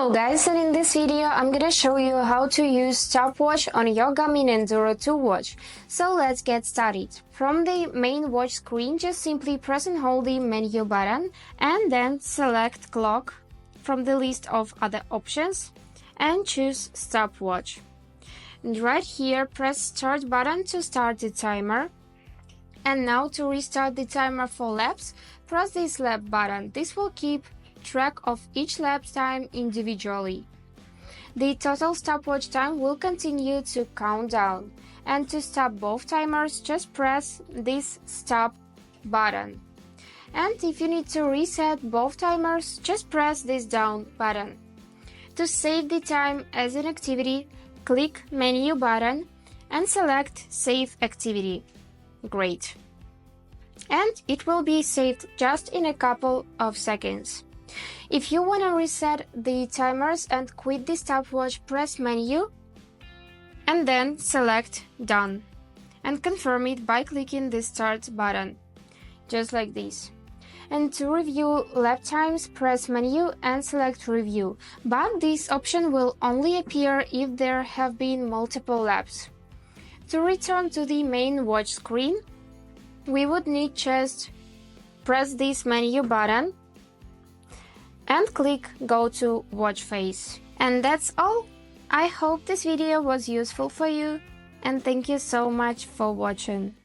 Hello guys, and in this video I'm gonna show you how to use Stopwatch on your Garmin Enduro 2 watch. So let's get started. From the main watch screen, just simply press and hold the menu button and then select clock from the list of other options and choose Stopwatch. And right here press start button to start the timer. And now to restart the timer for laps, press this lap button. This will keep track of each lap time individually. The total stopwatch time will continue to count down, and to stop both timers just press this stop button. And if you need to reset both timers, just press this down button. To save the time as an activity, click menu button and select save activity. Great. And it will be saved just in a couple of seconds. If you want to reset the timers and quit the stopwatch, press menu and then select done and confirm it by clicking the start button, just like this. And to review lap times, press menu and select review, but this option will only appear if there have been multiple laps. To return to the main watch screen, we would need just press this menu button and click go to watch face. And that's all. I hope this video was useful for you, and thank you so much for watching.